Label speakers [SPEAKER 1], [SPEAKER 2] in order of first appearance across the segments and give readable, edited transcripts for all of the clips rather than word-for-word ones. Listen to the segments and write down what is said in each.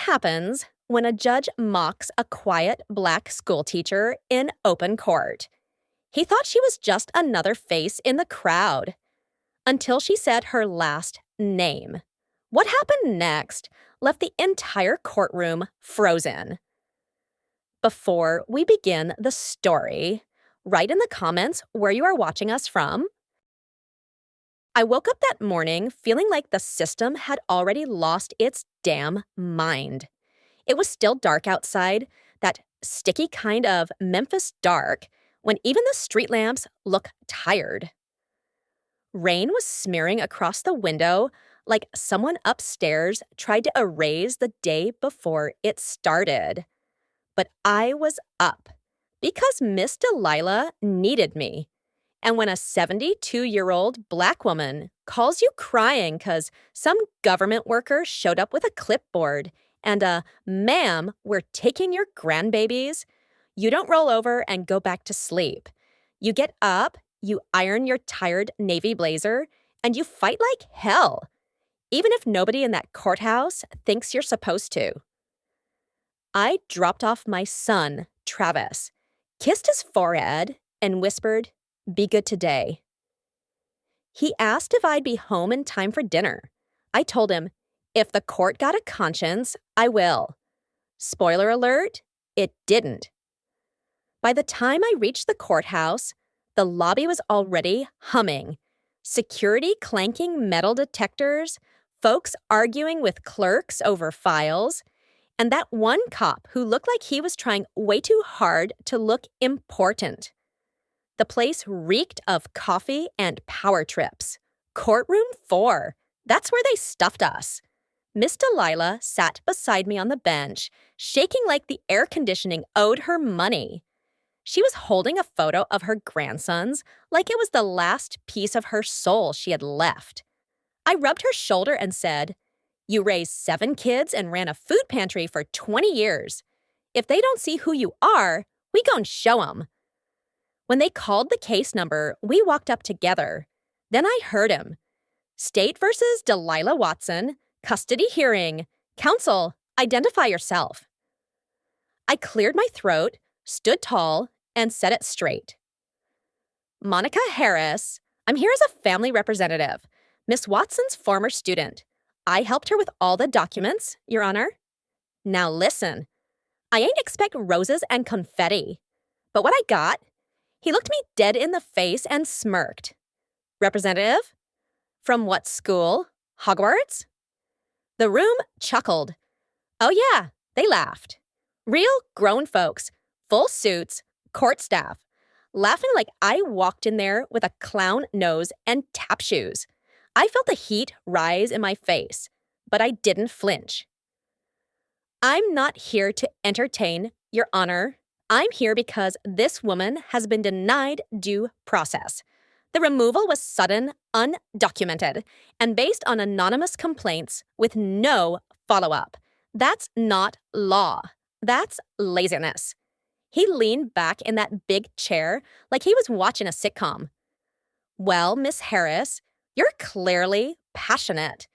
[SPEAKER 1] happens when a judge mocks a quiet black schoolteacher in open court? He thought she was just another face in the crowd until she said her last name. What happened next left the entire courtroom frozen. Before we begin the story, write in the comments where you are watching us from. I woke up that morning feeling like the system had already lost its damn mind. It was still dark outside, that sticky kind of Memphis dark, when even the street lamps look tired. Rain was smearing across the window like someone upstairs tried to erase the day before it started. But I was up because Miss Delilah needed me. And when a 72-year-old black woman calls you crying 'cause some government worker showed up with a clipboard and a "Ma'am, we're taking your grandbabies," you don't roll over and go back to sleep. You get up, you iron your tired navy blazer, and you fight like hell, even if nobody in that courthouse thinks you're supposed to. I dropped off my son, Travis, kissed his forehead, and whispered, "Be good today." He asked if I'd be home in time for dinner. I told him, if the court got a conscience, I will. Spoiler alert, it didn't. By the time I reached the courthouse, the lobby was already humming. Security clanking metal detectors, folks arguing with clerks over files, and that one cop who looked like he was trying way too hard to look important. The place reeked of coffee and power trips. Courtroom 4. That's where they stuffed us. Miss Delilah sat beside me on the bench, shaking like the air conditioning owed her money. She was holding a photo of her grandsons like it was the last piece of her soul she had left. I rubbed her shoulder and said, "You raised 7 kids and ran a food pantry for 20 years. If they don't see who you are, we gon' show 'em." When they called the case number, we walked up together. Then I heard him. State versus Delilah Watson, custody hearing. Counsel, identify yourself. I cleared my throat, stood tall, and said it straight. Monica Harris, I'm here as a family representative, Miss Watson's former student. I helped her with all the documents, Your Honor. Now listen, I ain't expect roses and confetti, but what I got? He looked me dead in the face and smirked. Representative? From what school? Hogwarts? The room chuckled. Oh yeah, they laughed. Real grown folks, full suits, court staff, laughing like I walked in there with a clown nose and tap shoes. I felt the heat rise in my face, but I didn't flinch. I'm not here to entertain, Your Honor. I'm here because this woman has been denied due process. The removal was sudden, undocumented, and based on anonymous complaints with no follow-up. That's not law. That's laziness. He leaned back in that big chair like he was watching a sitcom. Well, Miss Harris, you're clearly passionate.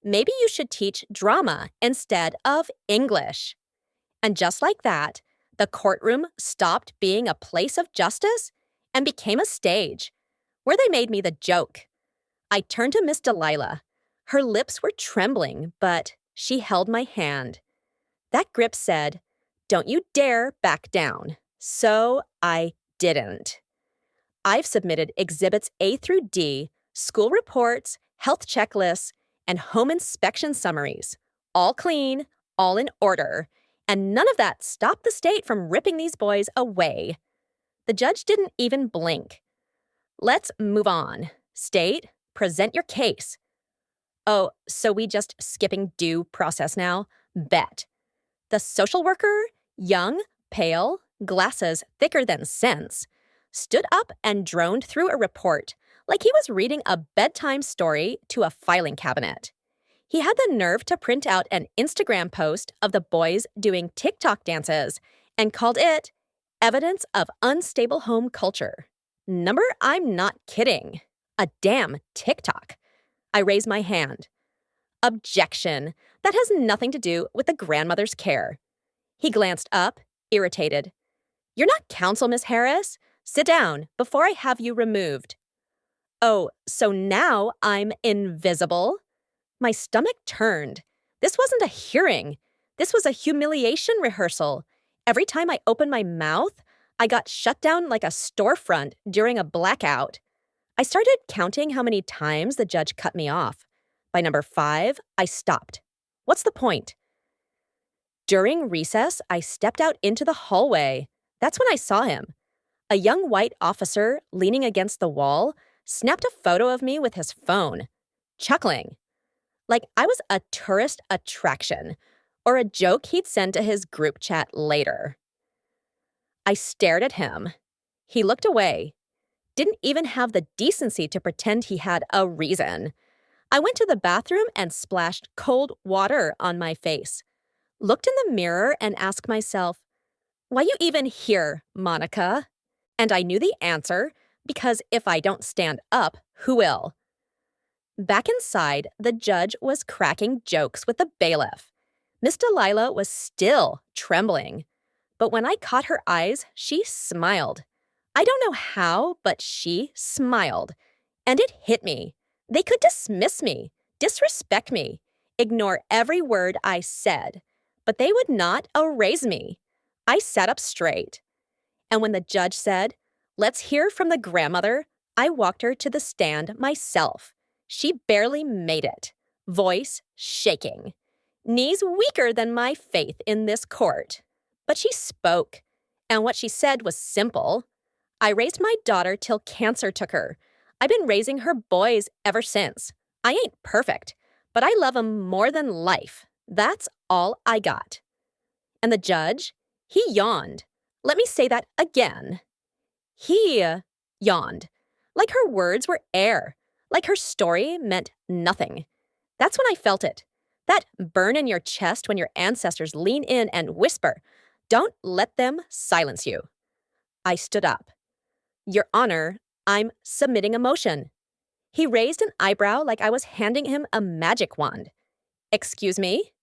[SPEAKER 1] Maybe you should teach drama instead of English. And just like that, the courtroom stopped being a place of justice and became a stage, where they made me the joke. I turned to Miss Delilah. Her lips were trembling, but she held my hand. That grip said, "Don't you dare back down." So I didn't. I've submitted Exhibits A through D, school reports, health checklists, and home inspection summaries. All clean, all in order. And none of that stopped the state from ripping these boys away. The judge didn't even blink. Let's move on. State, present your case. Oh, so we just skipping due process now? Bet. The social worker, young, pale, glasses thicker than sense, stood up and droned through a report like he was reading a bedtime story to a filing cabinet. He had the nerve to print out an Instagram post of the boys doing TikTok dances and called it Evidence of Unstable Home Culture. Number, I'm not kidding. A damn TikTok. I raised my hand. Objection. That has nothing to do with the grandmother's care. He glanced up, irritated. You're not counsel, Miss Harris. Sit down before I have you removed. Oh, so now I'm invisible? My stomach turned. This wasn't a hearing. This was a humiliation rehearsal. Every time I opened my mouth, I got shut down like a storefront during a blackout. I started counting how many times the judge cut me off. By number 5, I stopped. What's the point? During recess, I stepped out into the hallway. That's when I saw him. A young white officer, leaning against the wall, snapped a photo of me with his phone, chuckling. Like I was a tourist attraction, or a joke he'd send to his group chat later. I stared at him. He looked away. Didn't even have the decency to pretend he had a reason. I went to the bathroom and splashed cold water on my face. Looked in the mirror and asked myself, why you even here, Monica? And I knew the answer, because if I don't stand up, who will? Back inside, the judge was cracking jokes with the bailiff. Miss Delilah was still trembling. But when I caught her eyes, she smiled. I don't know how, but she smiled. And it hit me. They could dismiss me, disrespect me, ignore every word I said, but they would not erase me. I sat up straight. And when the judge said, let's hear from the grandmother, I walked her to the stand myself. She barely made it, voice shaking, knees weaker than my faith in this court. But she spoke, and what she said was simple. I raised my daughter till cancer took her. I've been raising her boys ever since. I ain't perfect, but I love 'em more than life. That's all I got. And the judge, he yawned. Let me say that again. He yawned, like her words were air, like her story meant nothing. That's when I felt it. That burn in your chest when your ancestors lean in and whisper, don't let them silence you. I stood up. Your Honor, I'm submitting a motion. He raised an eyebrow like I was handing him a magic wand. Excuse me?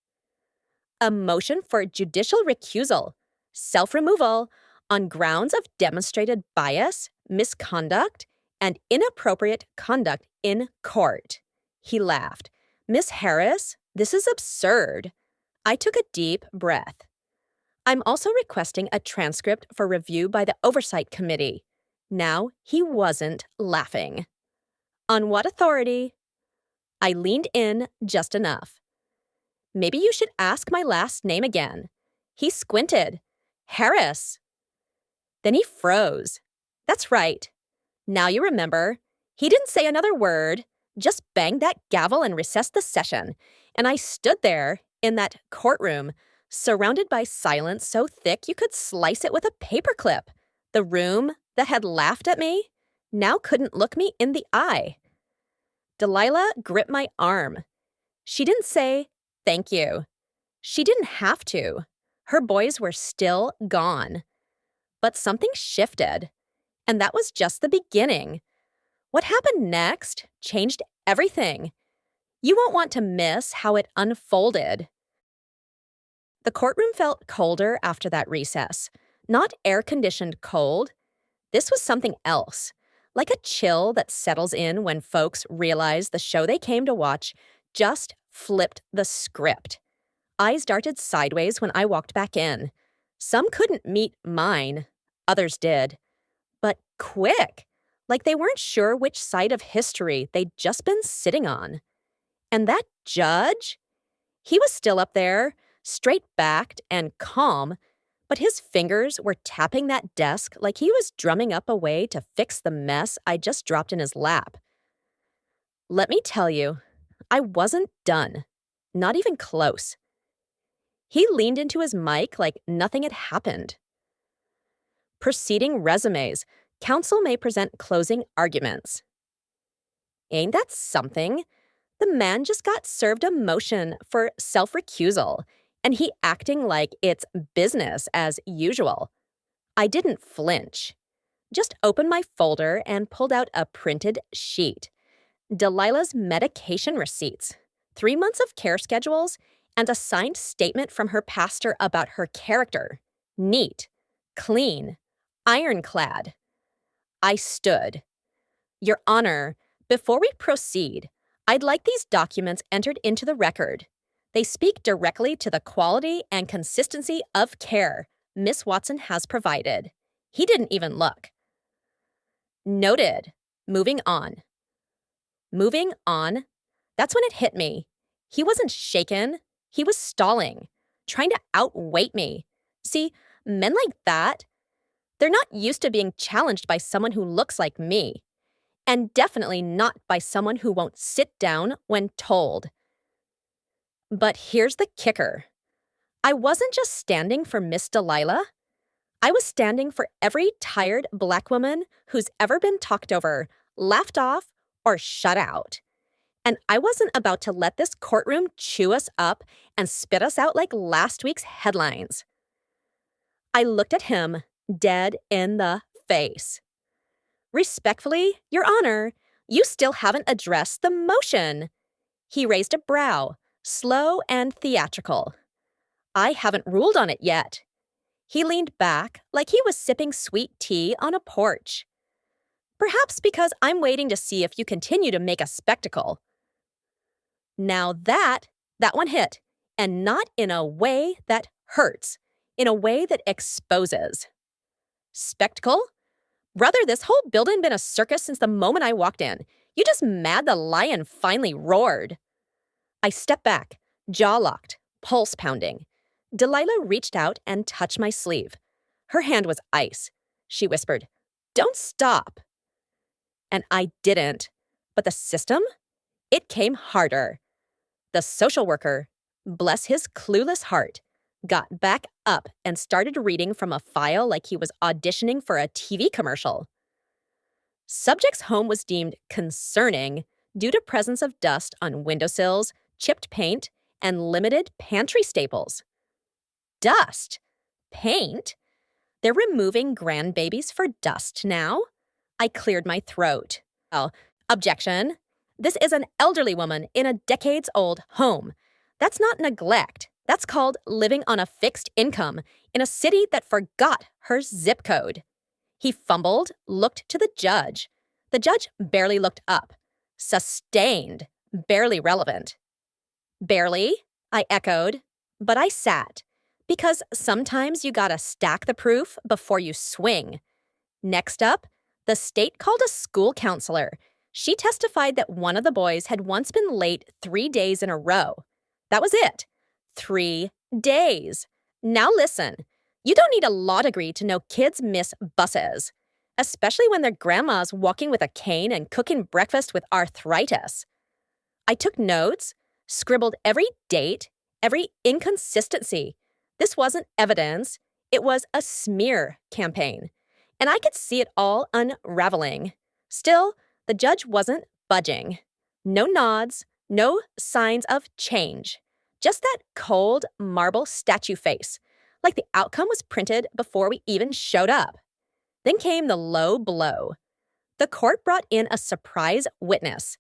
[SPEAKER 1] A motion for judicial recusal, self-removal, on grounds of demonstrated bias, misconduct, and inappropriate conduct in court. He laughed. Miss Harris, this is absurd. I took a deep breath. I'm also requesting a transcript for review by the Oversight Committee. Now he wasn't laughing. On what authority? I leaned in just enough. Maybe you should ask my last name again. He squinted. Harris. Then he froze. That's right. Now you remember. He didn't say another word, just banged that gavel and recessed the session. And I stood there in that courtroom, surrounded by silence so thick you could slice it with a paperclip. The room that had laughed at me now couldn't look me in the eye. Delilah gripped my arm. She didn't say, thank you. She didn't have to. Her boys were still gone. But something shifted, and that was just the beginning. What happened next changed everything. You won't want to miss how it unfolded. The courtroom felt colder after that recess. Not air-conditioned cold. This was something else, like a chill that settles in when folks realize the show they came to watch just flipped the script. Eyes darted sideways when I walked back in. Some couldn't meet mine. Others did. But quick, like they weren't sure which side of history they'd just been sitting on. And that judge? He was still up there, straight-backed and calm, but his fingers were tapping that desk like he was drumming up a way to fix the mess I just dropped in his lap. Let me tell you, I wasn't done. Not even close. He leaned into his mic like nothing had happened. Preceding resumes, counsel may present closing arguments. Ain't that something? The man just got served a motion for self-recusal, and he acting like it's business as usual. I didn't flinch. Just opened my folder and pulled out a printed sheet. Delilah's medication receipts. 3 months of care schedules, and a signed statement from her pastor about her character. Neat, clean, ironclad. I stood. Your Honor, before we proceed, I'd like these documents entered into the record. They speak directly to the quality and consistency of care Miss Watson has provided. He didn't even look. Noted. Moving on. Moving on? That's when it hit me. He wasn't shaken. He was stalling, trying to outweight me. See, men like that, they're not used to being challenged by someone who looks like me. And definitely not by someone who won't sit down when told. But here's the kicker. I wasn't just standing for Miss Delilah. I was standing for every tired Black woman who's ever been talked over, laughed off, or shut out. And I wasn't about to let this courtroom chew us up and spit us out like last week's headlines. I looked at him dead in the face. Respectfully, Your Honor, you still haven't addressed the motion. He raised a brow, slow and theatrical. I haven't ruled on it yet. He leaned back like he was sipping sweet tea on a porch. Perhaps because I'm waiting to see if you continue to make a spectacle. Now that one hit, and not in a way that hurts, in a way that exposes. Spectacle? Brother, this whole building been a circus since the moment I walked in. You just mad the lion finally roared. I stepped back, jaw locked, pulse pounding. Delilah reached out and touched my sleeve. Her hand was ice. She whispered, "Don't stop." And I didn't. But the system? It came harder. The social worker, bless his clueless heart, got back up and started reading from a file like he was auditioning for a TV commercial. Subject's home was deemed concerning due to presence of dust on windowsills, chipped paint, and limited pantry staples. Dust? Paint? They're removing grandbabies for dust now? I cleared my throat. Oh, objection. This is an elderly woman in a decades-old home. That's not neglect. That's called living on a fixed income in a city that forgot her zip code. He fumbled, looked to the judge. The judge barely looked up. Sustained, barely relevant. Barely, I echoed, but I sat. Because sometimes you gotta stack the proof before you swing. Next up, the state called a school counselor. She testified that one of the boys had once been late 3 days in a row. That was it. 3 days. Now listen, you don't need a law degree to know kids miss buses, especially when their grandma's walking with a cane and cooking breakfast with arthritis. I took notes, scribbled every date, every inconsistency. This wasn't evidence, it was a smear campaign. And I could see it all unraveling. Still, the judge wasn't budging. No nods, no signs of change. Just that cold marble statue face, like the outcome was printed before we even showed up. Then came the low blow. The court brought in a surprise witness.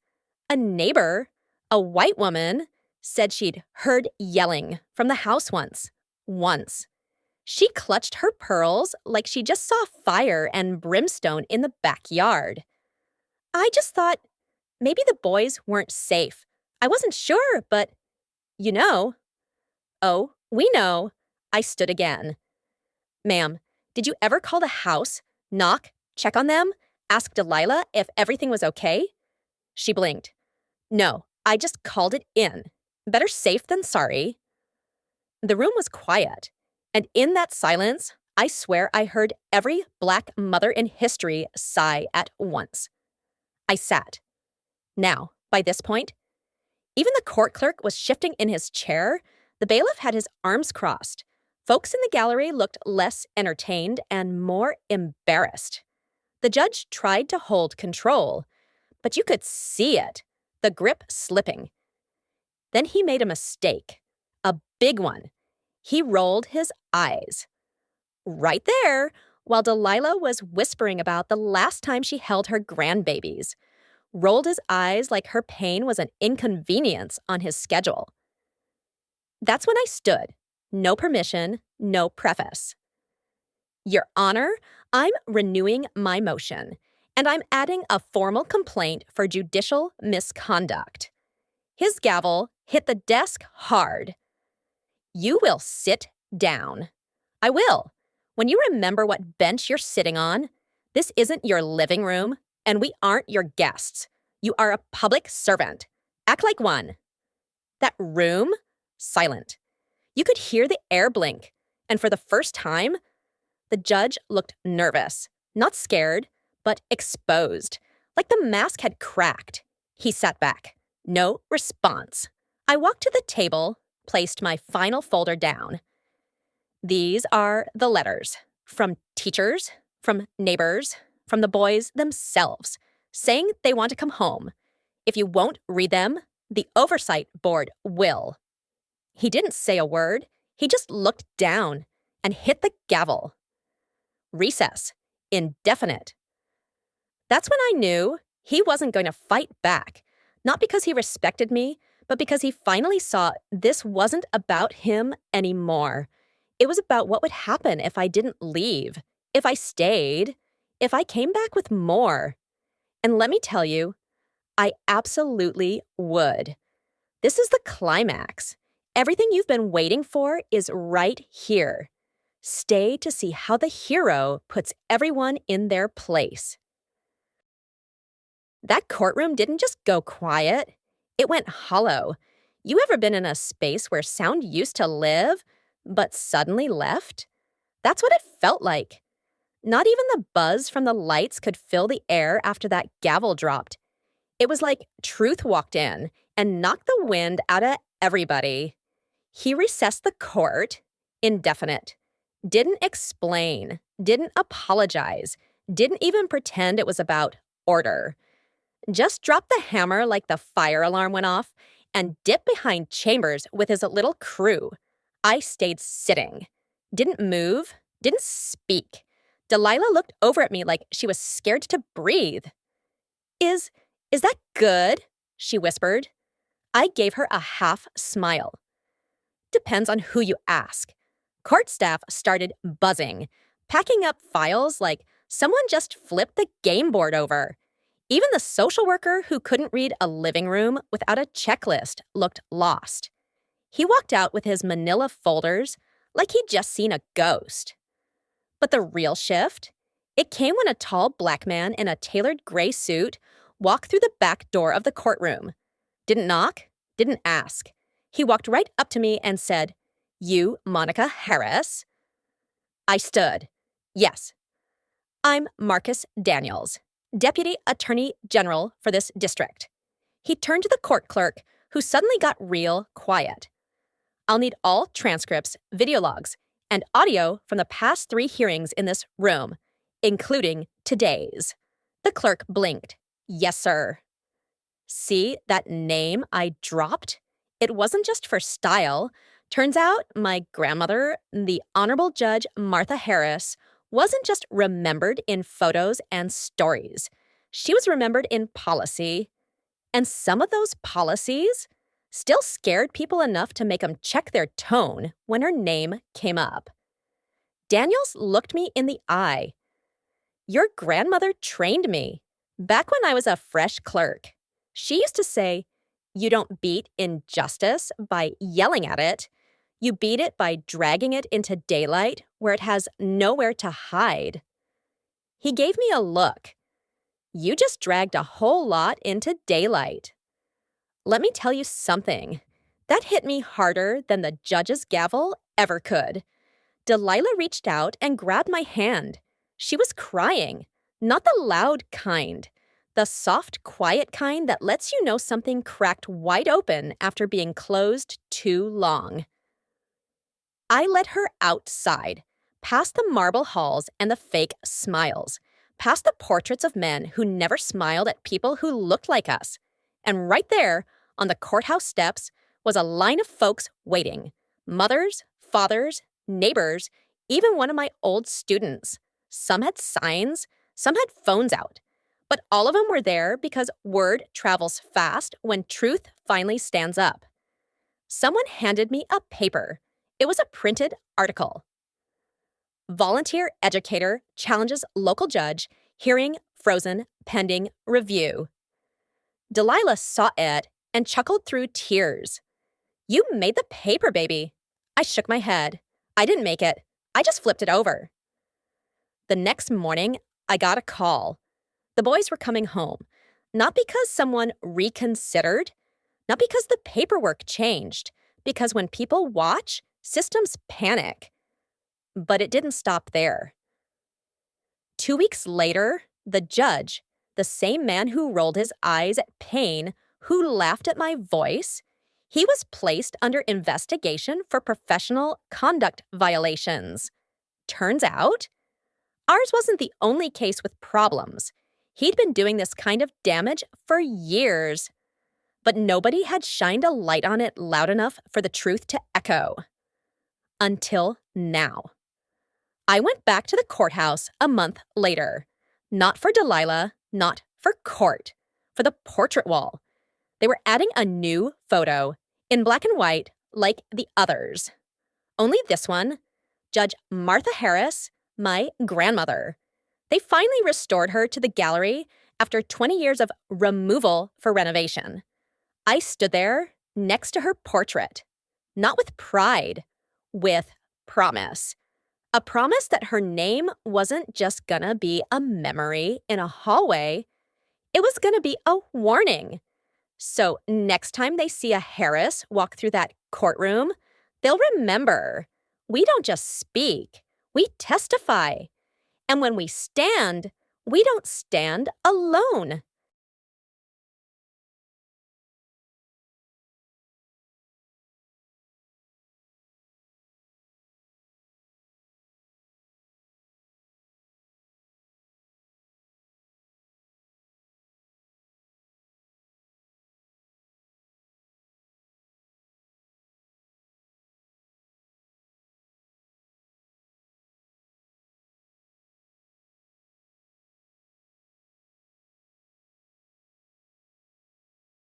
[SPEAKER 1] A neighbor, a white woman, said she'd heard yelling from the house once. She clutched her pearls like she just saw fire and brimstone in the backyard. I just thought maybe the boys weren't safe. I wasn't sure, but you know. Oh, we know. I stood again. Ma'am, did you ever call the house, knock, check on them, ask Delilah if everything was okay? She blinked. No, I just called it in. Better safe than sorry. The room was quiet, and in that silence, I swear I heard every Black mother in history sigh at once. I sat. Now, by this point, even the court clerk was shifting in his chair. The bailiff had his arms crossed. Folks in the gallery looked less entertained and more embarrassed. The judge tried to hold control, but you could see it, the grip slipping. Then he made a mistake, a big one. He rolled his eyes. Right there, while Delilah was whispering about the last time she held her grandbabies. rolled his eyes like her pain was an inconvenience on his schedule. That's when I stood. No permission, no preface. Your Honor, I'm renewing my motion, and I'm adding a formal complaint for judicial misconduct. His gavel hit the desk hard. You will sit down. I will. When you remember what bench you're sitting on, this isn't your living room, and we aren't your guests. You are a public servant. Act like one. That room? Silent. You could hear the air blink, and for the first time, the judge looked nervous, not scared, but exposed, like the mask had cracked. He sat back. No response. I walked to the table, placed my final folder down. These are the letters from teachers, from neighbors, from the boys themselves, saying they want to come home. If you won't read them, the oversight board will. He didn't say a word. He just looked down and hit the gavel. Recess. Indefinite. That's when I knew he wasn't going to fight back, not because he respected me, but because he finally saw this wasn't about him anymore. It was about what would happen if I didn't leave, if I stayed, if I came back with more. And let me tell you, I absolutely would. This is the climax. Everything you've been waiting for is right here. Stay to see how the hero puts everyone in their place. That courtroom didn't just go quiet. It went hollow. You ever been in a space where sound used to live, but suddenly left? That's what it felt like. Not even the buzz from the lights could fill the air after that gavel dropped. It was like truth walked in and knocked the wind out of everybody. He recessed the court, indefinite. Didn't explain, didn't apologize, didn't even pretend it was about order. Just dropped the hammer like the fire alarm went off and dipped behind chambers with his little crew. I stayed sitting. Didn't move, didn't speak. Delilah looked over at me like she was scared to breathe. Is that good? She whispered. I gave her a half smile. Depends on who you ask. Court staff started buzzing, packing up files like someone just flipped the game board over. Even the social worker who couldn't read a living room without a checklist looked lost. He walked out with his manila folders like he'd just seen a ghost. But the real shift? It came when a tall black man in a tailored gray suit walked through the back door of the courtroom. Didn't knock, didn't ask. He walked right up to me and said, "You, Monica Harris?" I stood. Yes. I'm Marcus Daniels, Deputy Attorney General for this district. He turned to the court clerk, who suddenly got real quiet. I'll need all transcripts, video logs, and audio from the past 3 hearings in this room, including today's. The clerk blinked. Yes, sir. See that name I dropped? It wasn't just for style. Turns out my grandmother, the Honorable Judge Martha Harris, wasn't just remembered in photos and stories. She was remembered in policy. And some of those policies still scared people enough to make them check their tone when her name came up. Daniels looked me in the eye. Your grandmother trained me. Back when I was a fresh clerk, she used to say, you don't beat injustice by yelling at it. You beat it by dragging it into daylight where it has nowhere to hide. He gave me a look. You just dragged a whole lot into daylight. Let me tell you something. That hit me harder than the judge's gavel ever could. Delilah reached out and grabbed my hand. She was crying, not the loud kind. The soft, quiet kind that lets you know something cracked wide open after being closed too long. I led her outside, past the marble halls and the fake smiles, past the portraits of men who never smiled at people who looked like us. And right there, on the courthouse steps, was a line of folks waiting. Mothers, fathers, neighbors, even one of my old students. Some had signs, some had phones out. But all of them were there because word travels fast when truth finally stands up. Someone handed me a paper. It was a printed article. Volunteer educator challenges local judge, hearing frozen pending review. Delilah saw it and chuckled through tears. "You made the paper, baby." I shook my head. "I didn't make it. I just flipped it over." The next morning, I got a call. The boys were coming home, not because someone reconsidered, not because the paperwork changed, because when people watch, systems panic. But it didn't stop there. 2 weeks later, the judge, the same man who rolled his eyes at pain, who laughed at my voice, he was placed under investigation for professional conduct violations. Turns out, ours wasn't the only case with problems. He'd been doing this kind of damage for years. But nobody had shined a light on it loud enough for the truth to echo. Until now. I went back to the courthouse a month later. Not for Delilah, not for court, for the portrait wall. They were adding a new photo, in black and white, like the others. Only this one, Judge Martha Harris, my grandmother. They finally restored her to the gallery after 20 years of removal for renovation. I stood there next to her portrait, not with pride, with promise. A promise that her name wasn't just gonna be a memory in a hallway, it was gonna be a warning. So next time they see a Harris walk through that courtroom, they'll remember, we don't just speak, we testify. And when we stand, we don't stand alone.